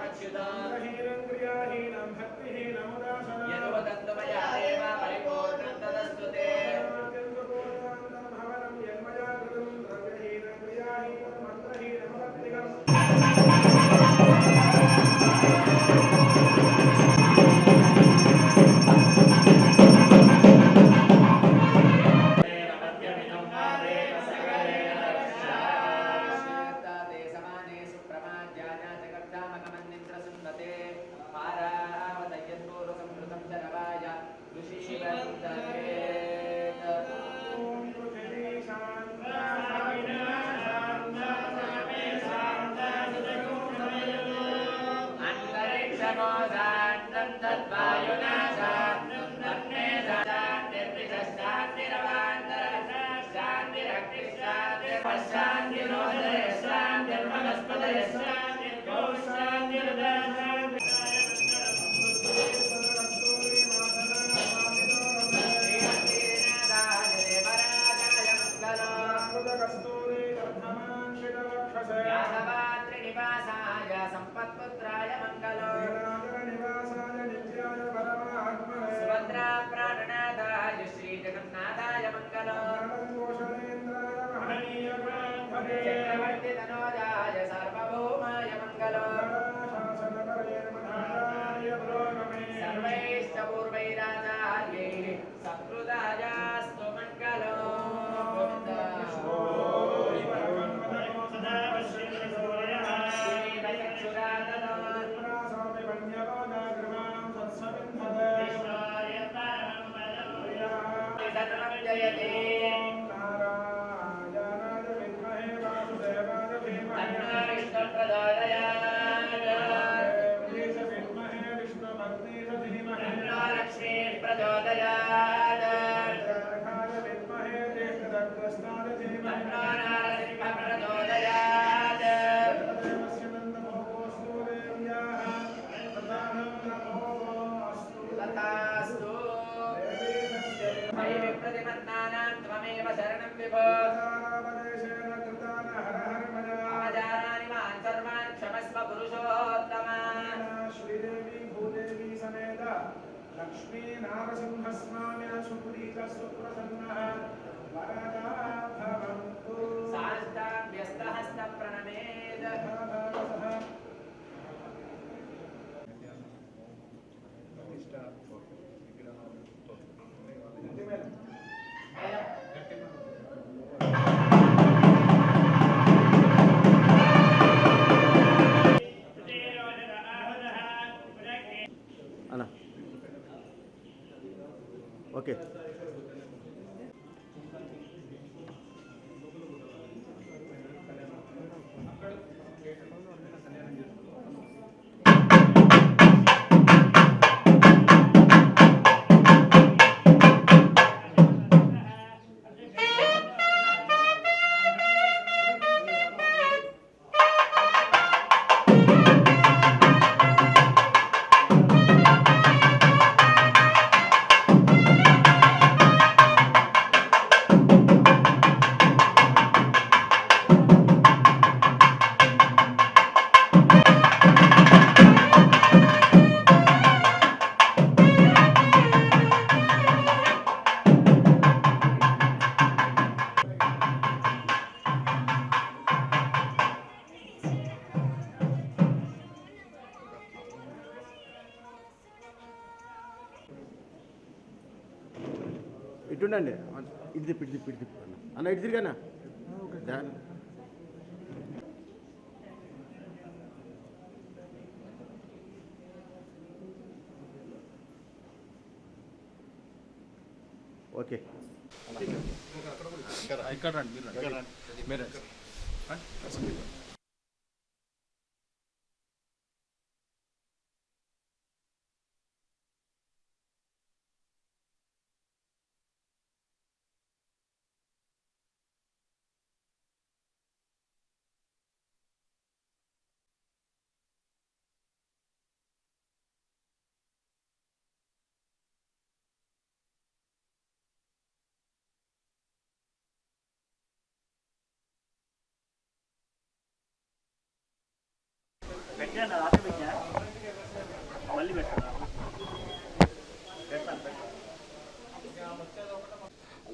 हीनं क्रियाहीनं भक्तिहीनं उदासनं यदुवदन्तु मया देव परिपूर्णं तदस्तु ते भवनं यन्मया कृतं द्रव्यहीनं क्रियाहीनं मन्त्रहीनं भक्तिकम् संपत्पुत्राय मंगलो निवासाय नित्याय परमात्मने सुभद्रा प्राणनाथाय श्री जगन्नाथाय मंगलो पोषणेन्द्राय महनीय चक्रवर्ती तनोजाय सार्वभौमाय मंगलो शासनपर्यमधाय ब्रोगमे सर्वैश्च पूर्वैराचार्यैः सत्कृतायास्तु मंगलो लक्ष्मी नारसिंहस्वामिनः सुप्रीतः सुप्रसन्नः वरदा भवन्तु साष्टाङ्गस्तहस्तप्रणमेद ఓకే ఇటుండండి ఇది పిడి అన్న ఇటు తిరిగానా ఓకే ఇక్కడ రండి మీరు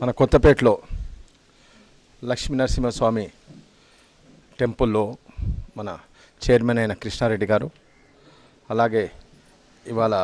మన కొత్తపేటలో లక్ష్మీ నరసింహస్వామి టెంపుల్లో మన చైర్మన్ అయిన కృష్ణారెడ్డి గారు, అలాగే ఇవాళ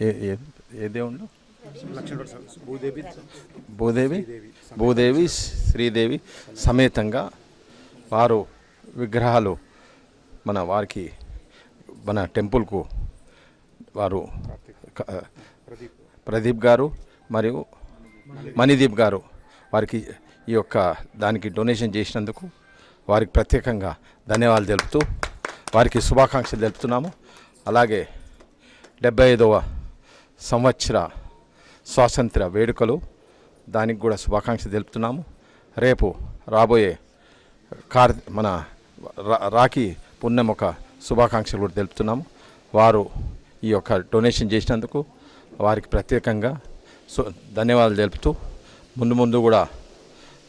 ఏ దేవుళ్ళు భూదేవి శ్రీదేవి సమేతంగా వారు విగ్రహాలు మన టెంపుల్కు వారు ప్రదీప్ గారు మరియు మణిదీప్ గారు వారికి ఈ యొక్క దానికి డొనేషన్ చేసినందుకు వారికి ప్రత్యేకంగా ధన్యవాదాలు తెలుపుతూ వారికి శుభాకాంక్షలు తెలుపుతున్నాము. అలాగే 75వ సంవత్సర స్వాతంత్ర వేడుకలు దానికి కూడా శుభాకాంక్షలు తెలుపుతున్నాము. రేపు రాబోయే మన రాఖీ పుణ్యం ఒక శుభాకాంక్షలు కూడా తెలుపుతున్నాము. వారు ఈ యొక్క డొనేషన్ చేసినందుకు వారికి ప్రత్యేకంగా ధన్యవాదాలు తెలుపుతూ ముందు కూడా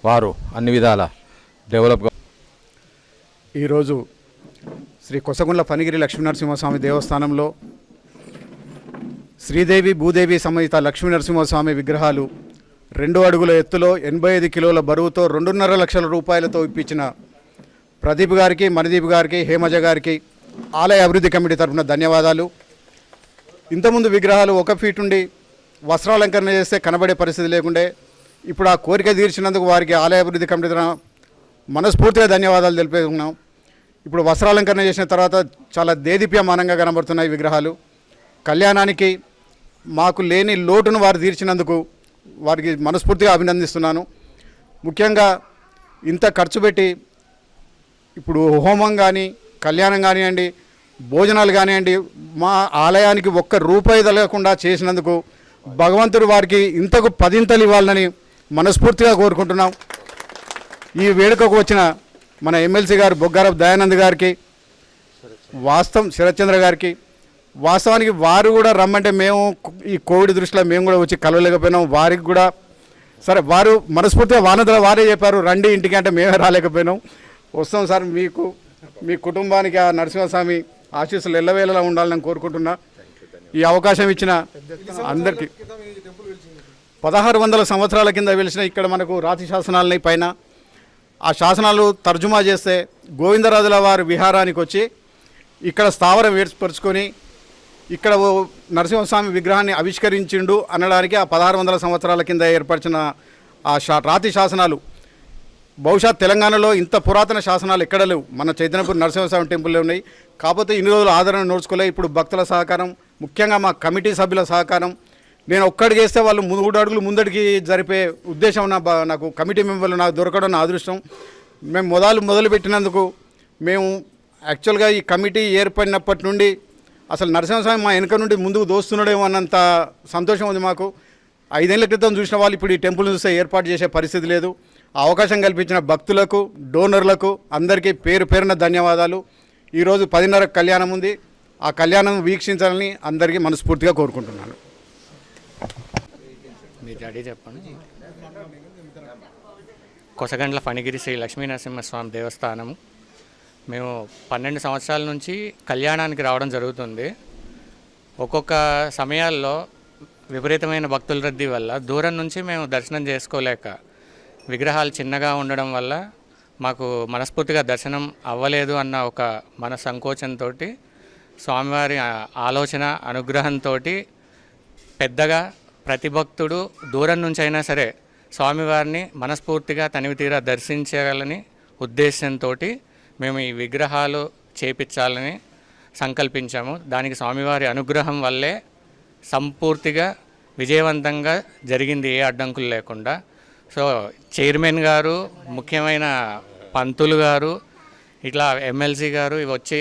వారు అన్ని విధాల డెవలప్గా. ఈరోజు శ్రీ కొసగుండ్ల ఫణిగిరి లక్ష్మీనరసింహస్వామి దేవస్థానంలో శ్రీదేవి భూదేవి సమేత లక్ష్మీనరసింహస్వామి విగ్రహాలు 2 అడుగుల ఎత్తులో 85 కిలోల బరువుతో 2.5 లక్షల రూపాయలతో ఇప్పించిన ప్రదీప్ గారికి, మణిదీప్ గారికి, హేమజ గారికి ఆలయ అభివృద్ధి కమిటీ తరఫున ధన్యవాదాలు. ఇంతకుముందు విగ్రహాలు 1 ఫీట్ ఉండి వస్త్రాలంకరణ చేస్తే కనబడే పరిస్థితి లేకుండే ఇప్పుడు ఆ కోరిక తీర్చినందుకు వారికి ఆలయ అభివృద్ధి కమిటీ తరఫున మనస్ఫూర్తిగా ధన్యవాదాలు తెలిపేస్తున్నాం. ఇప్పుడు వస్త్రాలంకరణ చేసిన తర్వాత చాలా దేదీప్యమానంగా కనబడుతున్నాయి విగ్రహాలు. కళ్యాణానికి మాకు లేని లోటును వారు తీర్చినందుకు వారికి మనస్ఫూర్తిగా అభినందిస్తున్నాను. ముఖ్యంగా ఇంత ఖర్చు పెట్టి ఇప్పుడు హోమం కానీ, కళ్యాణం కానివ్వండి, భోజనాలు కానివ్వండి, మా ఆలయానికి 1 రూపాయి తగ్గకుండా చేసినందుకు భగవంతుడు వారికి ఇంతకు 10 ఇవ్వాలని మనస్ఫూర్తిగా కోరుకుంటున్నాం. ఈ వేడుకకు వచ్చిన మన ఎమ్మెల్సీ గారు బొగ్గారపు దయానంద్ గారికి, శరత్చంద్ర గారికి, వాస్తవానికి వారు కూడా రమ్మంటే మేము ఈ కోవిడ్ దృష్టిలో మేము కూడా వచ్చి కలవలేకపోయినాం. వారికి కూడా సరే వారు మనస్ఫూర్తిగా వారే చెప్పారు రండి ఇంటికి, అంటే మేమే రాలేకపోయినాం. వస్తాం సార్, మీకు మీ కుటుంబానికి ఆ నరసింహస్వామి ఆశీస్సులు ఎల్లవేళలా ఉండాలని కోరుకుంటున్నా. ఈ అవకాశం ఇచ్చిన అందరికీ 1600 సంవత్సరాల కింద వెలిసిన ఇక్కడ మనకు రాతి శాసనాలని పైన ఆ శాసనాలు తర్జుమా చేస్తే గోవిందరాజుల వారి విహారానికి వచ్చి ఇక్కడ స్థావరం ఏర్పరుచుకొని ఇక్కడ నరసింహస్వామి విగ్రహాన్ని ఆవిష్కరించిండు అనడానికి ఆ 1600 సంవత్సరాల కింద ఏర్పరిచిన ఆ రాతి శాసనాలు బహుశా తెలంగాణలో ఇంత పురాతన శాసనాలు ఎక్కడ లేవు. మన చైతన్యపూర్ నరసింహస్వామి టెంపుల్లో ఉన్నాయి. కాకపోతే ఇన్ని రోజులు ఆదరణ నోడ్చుకోలే. ఇప్పుడు భక్తుల సహకారం, ముఖ్యంగా మా కమిటీ సభ్యుల సహకారం, నేను ఒక్కడికి వేస్తే వాళ్ళు 3 అడుగులు ముందడికి జరిపే ఉద్దేశం నాకు కమిటీ మెంబర్లు నాకు దొరకడం నా అదృష్టం. మేము మొదలుపెట్టినందుకు మేము యాక్చువల్గా ఈ కమిటీ ఏర్పడినప్పటి నుండి అసలు నరసింహస్వామి మా వెనక నుండి ముందుకు దోస్తున్నాడేమో అన్నంత సంతోషం ఉంది మాకు. 5 ఏళ్ల క్రితం చూసిన వాళ్ళు ఇప్పుడు ఈ టెంపుల్ చూస్తే ఏర్పాటు చేసే పరిస్థితి లేదు. అవకాశం కల్పించిన భక్తులకు, డోనర్లకు అందరికీ పేరున ధన్యవాదాలు. ఈరోజు 10:30 కళ్యాణం ఉంది. ఆ కళ్యాణం వీక్షించాలని అందరికీ మనస్ఫూర్తిగా కోరుకుంటున్నాను. చెప్పండి. కొసగండ్ల ఫణిగిరి శ్రీ లక్ష్మీనరసింహస్వామి దేవస్థానం మేము 12 సంవత్సరాల నుంచి కళ్యాణానికి రావడం జరుగుతుంది. ఒక్కొక్క సమయాల్లో విపరీతమైన భక్తుల రద్దీ వల్ల దూరం నుంచి మేము దర్శనం చేసుకోలేక, విగ్రహాలు చిన్నగా ఉండడం వల్ల మాకు మనస్ఫూర్తిగా దర్శనం అవ్వలేదు అన్న ఒక మన సంకోచంతో స్వామివారి ఆలోచన అనుగ్రహంతో పెద్దగా ప్రతి భక్తుడు దూరం నుంచి అయినా సరే స్వామివారిని మనస్ఫూర్తిగా తనివి తీరా దర్శించాలని ఉద్దేశంతో మేము ఈ విగ్రహాలు చేపించాలని సంకల్పించాము. దానికి స్వామివారి అనుగ్రహం వల్లే సంపూర్తిగా విజయవంతంగా జరిగింది, ఏ అడ్డంకులు లేకుండా. సో చైర్మన్ గారు, ముఖ్యమైన పంతులు గారు, ఇట్లా ఎమ్మెల్సీ గారు ఇవి వచ్చి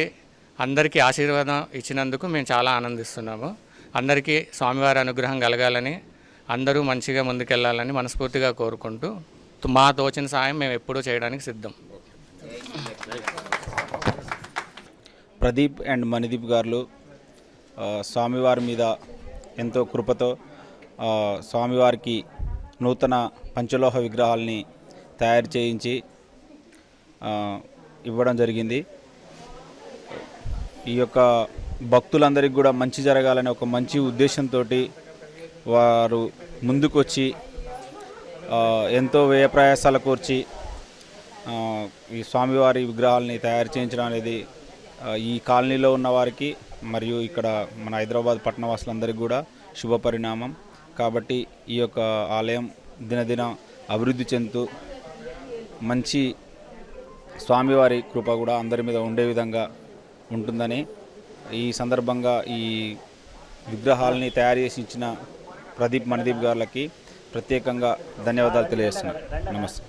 అందరికీ ఆశీర్వాదం ఇచ్చినందుకు మేము చాలా ఆనందిస్తున్నాము. అందరికీ స్వామివారి అనుగ్రహం కలగాలని, అందరూ మంచిగా ముందుకెళ్ళాలని మనస్ఫూర్తిగా కోరుకుంటూ మా తోచిన సాయం మేము ఎప్పుడూ చేయడానికి సిద్ధం. ప్రదీప్ అండ్ మణిదీప్ గారు స్వామివారి మీద ఎంతో కృపతో స్వామివారికి నూతన పంచలోహ విగ్రహాలని తయారు చేయించి ఇవ్వడం జరిగింది. ఈ యొక్క భక్తులందరికీ కూడా మంచి జరగాలని ఒక మంచి ఉద్దేశంతో వారు ముందుకొచ్చి ఎంతో వ్యయ ప్రయాసాల కూర్చి ఈ స్వామివారి విగ్రహాలని తయారు చేయించడం అనేది ఈ కాలనీలో ఉన్న వారికి మరియు ఇక్కడ మన హైదరాబాద్ పట్టణవాసులందరికీ కూడా శుభ పరిణామం. కాబట్టి ఈ యొక్క ఆలయం దినదిన అభివృద్ధి చెందుతూ మంచి స్వామివారి కృప కూడా అందరి మీద ఉండే విధంగా ఉంటుందని ఈ సందర్భంగా ఈ విగ్రహాలని తయారు చేసి ఇచ్చిన ప్రదీప్ మణిదీప్ గారికి ప్రత్యేకంగా ధన్యవాదాలు తెలియజేస్తున్నాను. నమస్తే.